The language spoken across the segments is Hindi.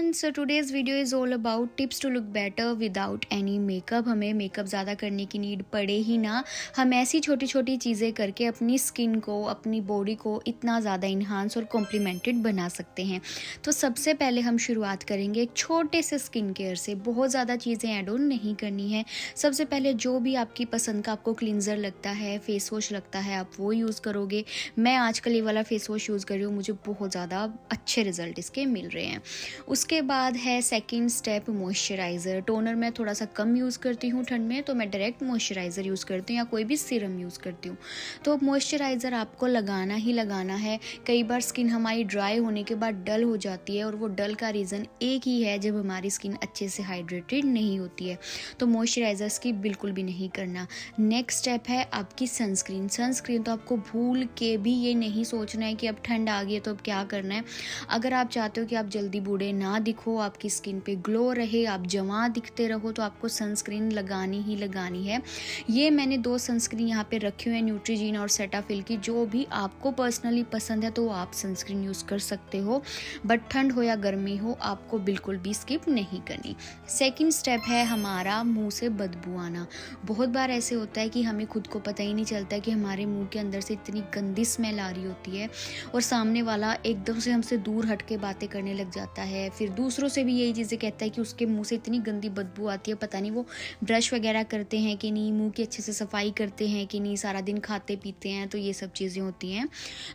Friends, today's video is all about tips to look better without any makeup. हमें मेकअप ज़्यादा करने की नीड पड़े ही ना, हम ऐसी छोटी छोटी चीज़ें करके अपनी स्किन को, अपनी बॉडी को इतना ज़्यादा इन्हांस और कॉम्प्लीमेंटेड बना सकते हैं। तो सबसे पहले हम शुरुआत करेंगे एक छोटे से स्किन केयर से। बहुत ज़्यादा चीज़ें ऐड ऑन नहीं करनी है। सबसे पहले जो भी आपकी पसंद का आपको क्लिनज़र लगता है, फेस वॉश लगता है, आप वो यूज़ करोगे। मैं आजकल ये वाला फेस वॉश यूज़ कर रही हूँ, मुझे बहुत ज़्यादा अच्छे रिजल्ट इसके मिल रहे हैं। उसके बाद है सेकंड स्टेप, मॉइस्चराइज़र। टोनर मैं थोड़ा सा कम यूज़ करती हूँ ठंड में, तो मैं डायरेक्ट मॉइस्चराइज़र यूज़ करती हूँ या कोई भी सीरम यूज़ करती हूँ। तो मॉइस्चराइज़र आपको लगाना ही लगाना है। कई बार स्किन हमारी ड्राई होने के बाद डल हो जाती है, और वो डल का रीज़न एक ही है, जब हमारी स्किन अच्छे से हाइड्रेटेड नहीं होती है। तो मॉइस्चराइज़र स्किप बिल्कुल भी नहीं करना। नेक्स्ट स्टेप है आपकी सनस्क्रीन। सनस्क्रीन तो आपको भूल के भी ये नहीं सोचना है कि अब ठंड आ गई है तो अब क्या करना है। अगर आप चाहते हो कि आप जल्दी बूढ़े ना दिखो, आपकी स्किन पे ग्लो रहे, आप जवां दिखते रहो, तो आपको सनस्क्रीन लगानी ही लगानी है। ये मैंने 2 सनस्क्रीन यहाँ पे रखी हुई है, न्यूट्रीजीन और सेटाफिल की। जो भी आपको पर्सनली पसंद है तो आप सनस्क्रीन यूज़ कर सकते हो, बट ठंड हो या गर्मी हो आपको बिल्कुल भी स्किप नहीं करनी। सेकेंड स्टेप है हमारा मुँह से बदबू आना। बहुत बार ऐसे होता है कि हमें खुद को पता ही नहीं चलता कि हमारे मुँह के अंदर से इतनी गंदी स्मेल आ रही होती है, और सामने वाला एकदम से हमसे दूर हट के बातें करने लग जाता है। फिर दूसरों से भी यही चीज़ें कहता है कि उसके मुंह से इतनी गंदी बदबू आती है, पता नहीं वो ब्रश वगैरह करते हैं कि नहीं, मुंह की अच्छे से सफाई करते हैं कि नहीं, सारा दिन खाते पीते हैं, तो ये सब चीज़ें होती हैं।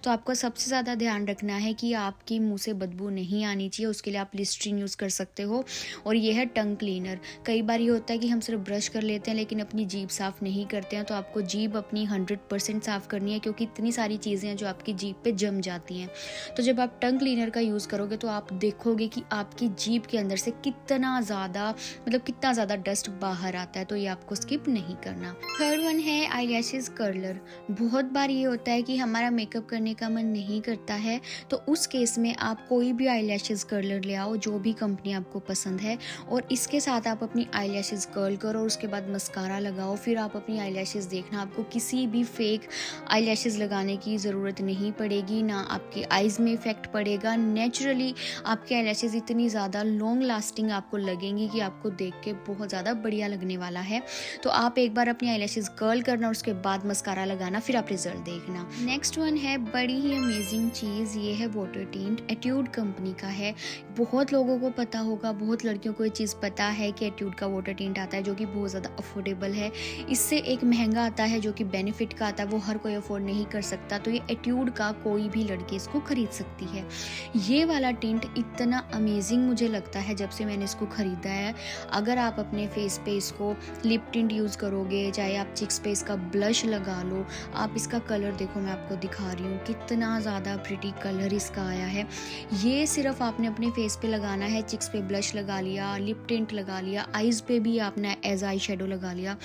तो आपको सबसे ज़्यादा ध्यान रखना है कि आपकी मुंह से बदबू नहीं आनी चाहिए। उसके लिए आप लिस्ट्रीन यूज़ कर सकते हो, और ये है टंग क्लीनर। कई बार ये होता है कि हम सिर्फ ब्रश कर लेते हैं लेकिन अपनी जीभ साफ़ नहीं करते हैं, तो आपको जीभ अपनी 100% साफ़ करनी है, क्योंकि इतनी सारी चीज़ें हैं जो आपकी जीभ पे जम जाती हैं। तो जब आप टंग क्लीनर का यूज़ करोगे तो आप देखोगे कि आपकी जीभ के अंदर से कितना ज़्यादा डस्ट बाहर आता है, तो ये आपको स्किप नहीं करना। थर्ड वन है आईलैशेस कर्लर। बहुत बार ये होता है कि हमारा मेकअप करने का मन नहीं करता है, तो उस केस में आप कोई भी आईलैशेस कर्लर ले आओ, जो भी कंपनी आपको पसंद है, और इसके साथ आप अपनी आईलैशेस कर्ल करो, और उसके बाद मस्कारा लगाओ। फिर आप अपनी आईलैशेस देखना, आपको किसी भी फेक आईलैशेस लगाने की ज़रूरत नहीं पड़ेगी, ना आपकी आईज़ में इफेक्ट पड़ेगा। नेचुरली आपके आईलैशेस इतनी ज़्यादा लॉन्ग लास्टिंग आपको लगेंगी कि आपको देख के बहुत ज़्यादा बढ़िया लगने वाला है। तो आप एक बार अपनी आईलैशेस कर्ल करना और उसके बाद मस्कारा लगाना, फिर आप रिजल्ट देखना। नेक्स्ट वन है बड़ी ही अमेजिंग चीज़, ये है वाटर टिंट। एट्यूड कंपनी का है। बहुत लोगों को पता होगा, बहुत लड़कियों को ये चीज़ पता है कि एट्यूड का वाटर टिंट आता है, जो कि बहुत ज़्यादा अफोर्डेबल है। इससे एक महंगा आता है जो कि बेनिफिट का आता है, वो हर कोई अफोर्ड नहीं कर सकता। तो ये एट्यूड का कोई भी लड़की इसको खरीद सकती है। ये वाला टिंट इतना अमेजिंग मुझे लगता है जब से मैंने इसको ख़रीदा है। अगर आप अपने फेस पे इसको लिप टिंट यूज़ करोगे, चाहे आप चिक्स पे इसका ब्लश लगा लो, आप इसका कलर देखो, मैं आपको दिखा रही हूँ कितना ज़्यादा प्रिटी कलर इसका आया है। ये सिर्फ आपने अपने फेस पे लगाना है, चिक्स पे ब्लश लगा लिया, लिप टिंट लगा लिया, आईज़ पे भी आपने एज आई शेडो लगा लिया,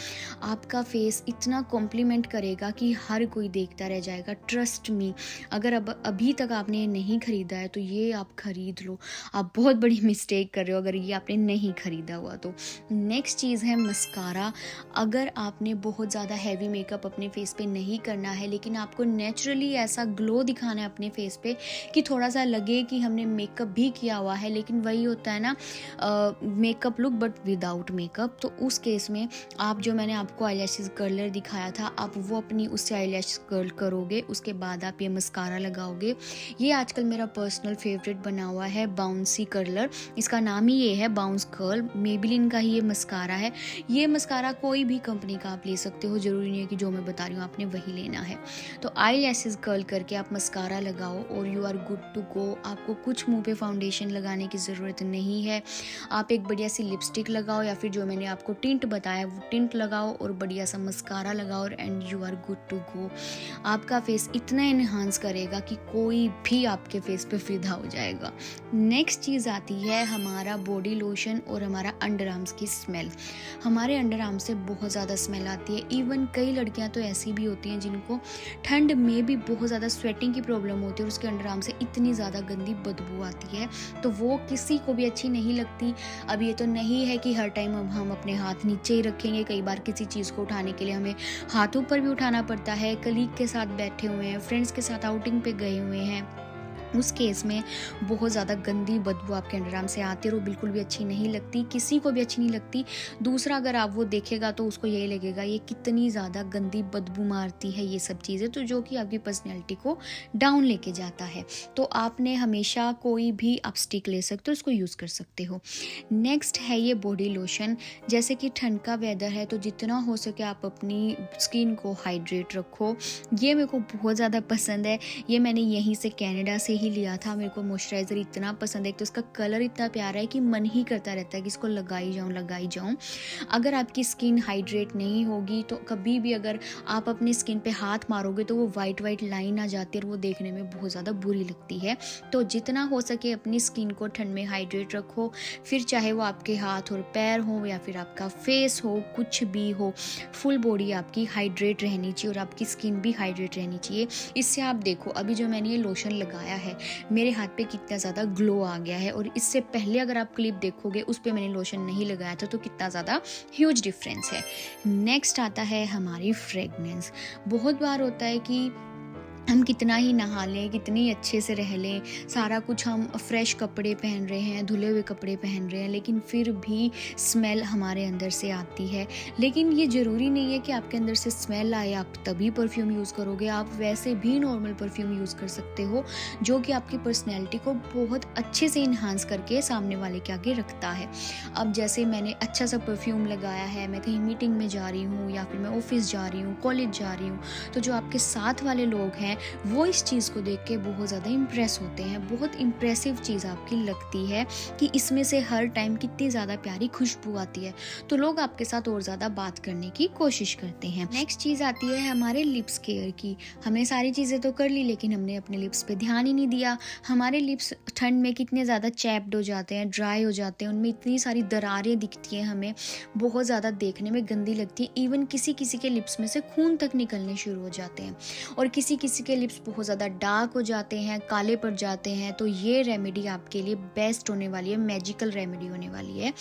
आपका फेस इतना कॉम्प्लीमेंट करेगा कि हर कोई देखता रह जाएगा। ट्रस्ट मी, अगर अभी तक आपने नहीं खरीदा है तो ये आप खरीद लो। आप बहुत बड़ी मिस्टेक कर रहे हो अगर ये आपने नहीं खरीदा हुआ तो। नेक्स्ट चीज़ है मस्कारा। अगर आपने बहुत ज़्यादा हैवी मेकअप अपने फेस पे नहीं करना है, लेकिन आपको नेचुरली ऐसा ग्लो दिखाना है अपने फेस पे कि थोड़ा सा लगे कि हमने मेकअप भी किया हुआ है, लेकिन वही होता है ना makeup look but without makeup, तो उस केस में आप, जो मैंने आपको आईलैशेस कर्लर दिखाया था, आप वो अपनी उससे आईलैश कर्ल करोगे, उसके बाद आप ये मस्कारा लगाओगे। ये आजकल मेरा पर्सनल फेवरेट बना हुआ है, बाउंसी कर्लर। इसका नाम ही ये है, बाउंस कर्ल। मेबेलिन का ही ये मस्कारा है। ये मस्कारा कोई भी कंपनी का आप ले सकते हो, ज़रूरी नहीं है कि जो मैं बता रही हूँ आपने वही लेना है। तो आईलैशेस कर्ल करके आप मस्कारा लगाओ और you are good to go. आपको कुछ मुंह पे फाउंडेशन लगाने की ज़रूरत नहीं है। आप एक बढ़िया सी लिपस्टिक लगाओ, या फिर जो मैंने आपको टिंट बताया वो टिंट लगाओ, और बढ़िया सा मस्कारा लगाओ, and you are good to go. आपका फेस इतना इन्हांस करेगा कि कोई भी आपके फेस पे फिदा हो जाएगा। नेक्स्ट चीज़ आती है हमारा बॉडी लोशन और हमारा अंडर आर्म्स की स्मेल। हमारे अंडर आर्म्स से बहुत ज़्यादा स्मेल आती है। इवन कई लड़कियां तो ऐसी भी होती हैं जिनको ठंड में भी बहुत ज़्यादा स्वेटिंग की प्रॉब्लम होती है, और उसके अंडर आर्म से इतनी ज़्यादा गंदी बदबू आती है, तो वो किसी को भी अच्छी नहीं लगती। अब ये तो नहीं है कि हर टाइम अब हम अपने हाथ नीचे ही रखेंगे। कई बार किसी चीज़ को उठाने के लिए हमें हाथों पर भी उठाना पड़ता है। कलीग के साथ बैठे हुए हैं, फ्रेंड्स के साथ आउटिंग पे गए हुए हैं, उस केस में बहुत ज़्यादा गंदी बदबू आपके अंडरआर्म से आती है और वो बिल्कुल भी अच्छी नहीं लगती, किसी को भी अच्छी नहीं लगती। दूसरा, अगर आप वो देखेगा तो उसको यही लगेगा ये कितनी ज़्यादा गंदी बदबू मारती है ये सब चीज़ें, तो जो कि आपकी पर्सनैलिटी को डाउन लेके जाता है। तो आपने हमेशा कोई भी आप स्टिक ले सकते हो, उसको यूज़ कर सकते हो। नेक्स्ट है ये बॉडी लोशन। जैसे कि ठंड का वेदर है तो जितना हो सके आप अपनी स्किन को हाइड्रेट रखो। ये मेरे को बहुत ज़्यादा पसंद है, ये मैंने यहीं से कनाडा से ही लिया था। मेरे को मॉइस्चराइज़र इतना पसंद है, तो उसका कलर इतना प्यारा है कि मन ही करता रहता है कि इसको लगाई जाऊँ। अगर आपकी स्किन हाइड्रेट नहीं होगी तो कभी भी अगर आप अपनी स्किन पे हाथ मारोगे तो वो वाइट लाइन आ जाती है और वो देखने में बहुत ज़्यादा बुरी लगती है। तो जितना हो सके अपनी स्किन को ठंड में हाइड्रेट रखो, फिर चाहे वो आपके हाथ और पैर हो या फिर आपका फेस हो, कुछ भी हो, फुल बॉडी आपकी हाइड्रेट रहनी चाहिए और आपकी स्किन भी हाइड्रेट रहनी चाहिए। इससे आप देखो, अभी जो मैंने ये लोशन लगाया है मेरे हाथ पे कितना ज़्यादा ग्लो आ गया है, और इससे पहले अगर आप क्लिप देखोगे उस पे मैंने लोशन नहीं लगाया था तो कितना ज़्यादा ह्यूज डिफरेंस है। नेक्स्ट आता है हमारी फ्रेगनेंस। बहुत बार होता है कि हम कितना ही नहा लें, कितनी अच्छे से रह लें, सारा कुछ हम फ्रेश कपड़े पहन रहे हैं, धुले हुए कपड़े पहन रहे हैं, लेकिन फिर भी स्मेल हमारे अंदर से आती है। लेकिन ये ज़रूरी नहीं है कि आपके अंदर से स्मेल आए आप तभी परफ्यूम यूज़ करोगे। आप वैसे भी नॉर्मल परफ्यूम यूज़ कर सकते हो जो कि आपकी पर्सनैलिटी को बहुत अच्छे से इन्हांस करके सामने वाले के आगे रखता है। अब जैसे मैंने अच्छा सा परफ्यूम लगाया है, मैं कहीं मीटिंग में जा रही हूँ या फिर मैं ऑफिस जा रही हूँ, कॉलेज जा रही हूँ, तो जो आपके साथ वाले लोग हैं वो इस चीज़ को देख के बहुत ज़्यादा इम्प्रेस होते हैं। बहुत इम्प्रेसिव चीज़ आपकी लगती है कि इसमें से हर टाइम कितनी ज़्यादा प्यारी खुशबू आती है, तो लोग आपके साथ और ज़्यादा बात करने की कोशिश करते हैं। नेक्स्ट चीज़ आती है हमारे लिप्स केयर की। हमने सारी चीज़ें तो कर ली लेकिन हमने अपने लिप्स पे ध्यान ही नहीं दिया। हमारे लिप्स ठंड में कितने ज़्यादा चैप्ड हो जाते हैं, ड्राई हो जाते हैं, उनमें इतनी सारी दरारें दिखती हैं, हमें बहुत ज़्यादा देखने में गंदी लगती है। इवन किसी किसी के लिप्स में से खून तक निकलने शुरू हो जाते हैं और किसी किसी के लिप्स बहुत ज़्यादा डार्क हो जाते हैं, काले पड़ जाते हैं। तो ये रेमेडी आपके लिए बेस्ट होने वाली है, मैजिकल रेमेडी होने वाली है।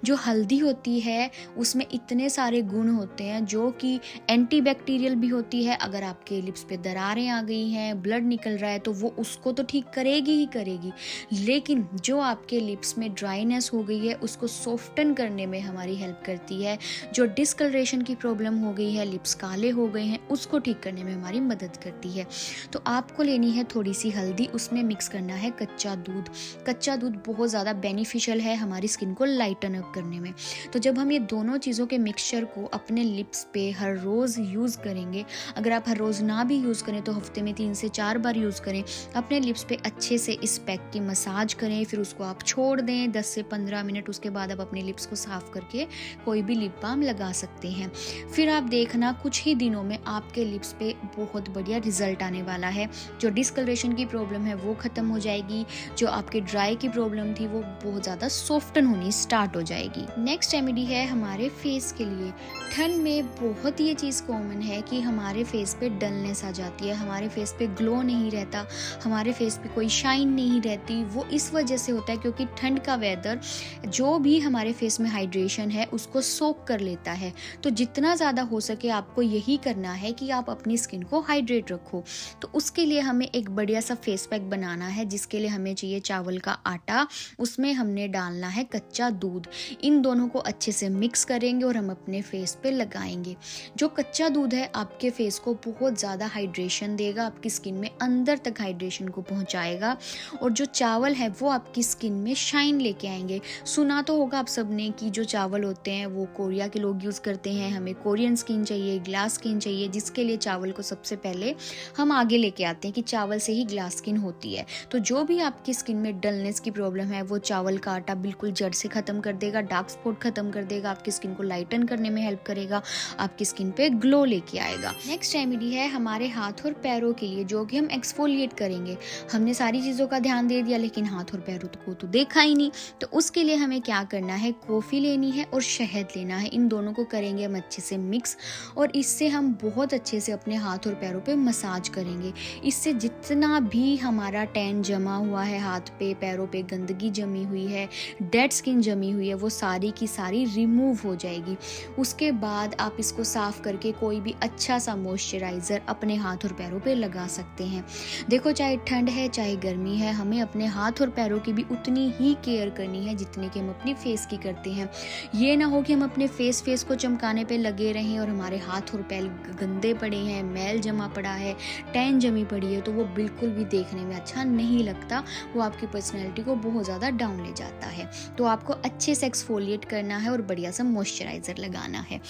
जो हल्दी होती है उसमें इतने सारे गुण होते हैं जो कि एंटीबैक्टीरियल भी होती है। अगर आपके लिप्स पे दरारें आ गई हैं, ब्लड निकल रहा है, तो वो उसको तो ठीक करेगी ही करेगी, लेकिन जो आपके लिप्स में ड्राइनेस हो गई है उसको सॉफ्टन करने में हमारी हेल्प करती है। जो डिस्कलरेशन की प्रॉब्लम हो गई है, लिप्स काले हो गए हैं, उसको ठीक करने में हमारी मदद करती है। तो आपको लेनी है थोड़ी सी हल्दी, उसमें मिक्स करना है कच्चा दूध। कच्चा दूध बहुत ज़्यादा बेनिफिशियल है हमारी स्किन को लाइटन अप करने में। तो जब हम ये दोनों चीज़ों के मिक्सचर को अपने लिप्स पे हर रोज़ यूज़ करेंगे, अगर आप हर रोज़ ना भी यूज़ करें तो हफ्ते में 3 से 4 बार यूज़ करें, अपने लिप्स पे अच्छे से इस पैक की मसाज करें, फिर उसको आप छोड़ दें 10 से 15 मिनट। उसके बाद आप अपने लिप्स को साफ़ करके कोई भी लिप बाम लगा सकते हैं। फिर आप देखना कुछ ही दिनों में आपके लिप्स पे बहुत बढ़िया रिजल्ट आने वाला है। जो डिस्कलरेशन की प्रॉब्लम है वो ख़त्म हो जाएगी, जो आपके ड्राई की प्रॉब्लम थी वो बहुत ज़्यादा सॉफ्टन होनी स्टार्ट हो जाएगी। नेक्स्ट रेमेडी है हमारे फेस के लिए। ठंड में बहुत ये चीज़ कॉमन है कि हमारे फेस पे डलनेस आ जाती है, हमारे फेस पे ग्लो नहीं रहता, हमारे फेस पे कोई शाइन नहीं रहती। वो इस वजह से होता है क्योंकि ठंड का वेदर जो भी हमारे फेस में हाइड्रेशन है उसको सोक कर लेता है। तो जितना ज़्यादा हो सके आपको यही करना है कि आप अपनी स्किन को हाइड्रेट रखो। तो उसके लिए हमें एक बढ़िया सा फेस पैक बनाना है, जिसके लिए हमें चाहिए चावल का आटा, उसमें हमने डालना है कच्चा दूध। इन दोनों को अच्छे से मिक्स करेंगे और हम अपने फेस पे लगाएंगे। जो कच्चा दूध है आपके फेस को बहुत ज़्यादा हाइड्रेशन देगा, आपकी स्किन में अंदर तक हाइड्रेशन को पहुंचाएगा, और जो चावल है वो आपकी स्किन में शाइन लेके आएंगे। सुना तो होगा आप सबने कि जो चावल होते हैं वो कोरिया के लोग यूज़ करते हैं, हमें कोरियन स्किन चाहिए, ग्लास स्किन चाहिए, जिसके लिए चावल को सबसे पहले हम आगे लेके आते हैं कि चावल से ही ग्लास स्किन होती है। तो जो भी आपकी स्किन में डलनेस की प्रॉब्लम है वो चावल का आटा बिल्कुल जड़ से ख़त्म कर देगा, डार्क स्पॉट ख़त्म कर देगा, आपकी स्किन को लाइटन करने में हेल्प करेगा, आपकी स्किन पे ग्लो लेके आएगा। नेक्स्ट रेमेडी है हमारे हाथ और पैरों के लिए, जो कि हम एक्सफोलिएट करेंगे। हमने सारी चीज़ों का ध्यान दे दिया लेकिन हाथ और पैरों को तो देखा ही नहीं। तो उसके लिए हमें क्या करना है, कॉफ़ी लेनी है और शहद लेना है। इन दोनों को करेंगे हम अच्छे से मिक्स, और इससे हम बहुत अच्छे से अपने हाथ और पैरों पे मसाज यूज करेंगे। इससे जितना भी हमारा टैन जमा हुआ है, हाथ पे पैरों पे गंदगी जमी हुई है, डेड स्किन जमी हुई है, वो सारी की सारी रिमूव हो जाएगी। उसके बाद आप इसको साफ करके कोई भी अच्छा सा मॉइस्चराइज़र अपने हाथ और पैरों पे लगा सकते हैं। देखो, चाहे ठंड है चाहे गर्मी है, हमें अपने हाथ और पैरों की भी उतनी ही केयर करनी है जितनी कि हम अपनी फेस की करते हैं। ये ना हो कि हम अपने फेस को चमकाने पे लगे रहें और हमारे हाथ और पैर गंदे पड़े हैं, मैल जमा पड़ा है, टैन जमी पड़ी है, तो वो बिल्कुल भी देखने में अच्छा नहीं लगता। वो आपकी पर्सनैलिटी को बहुत ज़्यादा डाउन ले जाता है। तो आपको अच्छे से एक्सफोलिएट करना है और बढ़िया सा मॉइस्चराइज़र लगाना है।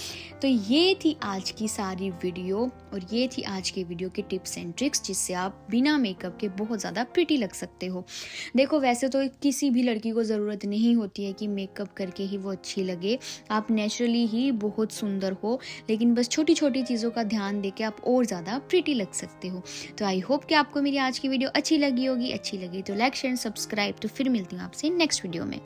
तो ये थी आज की सारी वीडियो और ये थी आज के वीडियो के टिप्स एंड ट्रिक्स, जिससे आप बिना मेकअप के बहुत ज़्यादा प्रिटी लग सकते हो। देखो, वैसे तो किसी भी लड़की को ज़रूरत नहीं होती है कि मेकअप करके ही वो अच्छी लगे। आप नेचुरली ही बहुत सुंदर हो, लेकिन बस छोटी छोटी चीज़ों का ध्यान देके आप और ज़्यादा प्रिटी लग सकते हो। तो आई होप कि आपको मेरी आज की वीडियो अच्छी लगी होगी। अच्छी लगी तो लाइक शेयर सब्सक्राइब। तो फिर मिलती हूँ आपसे नेक्स्ट वीडियो में।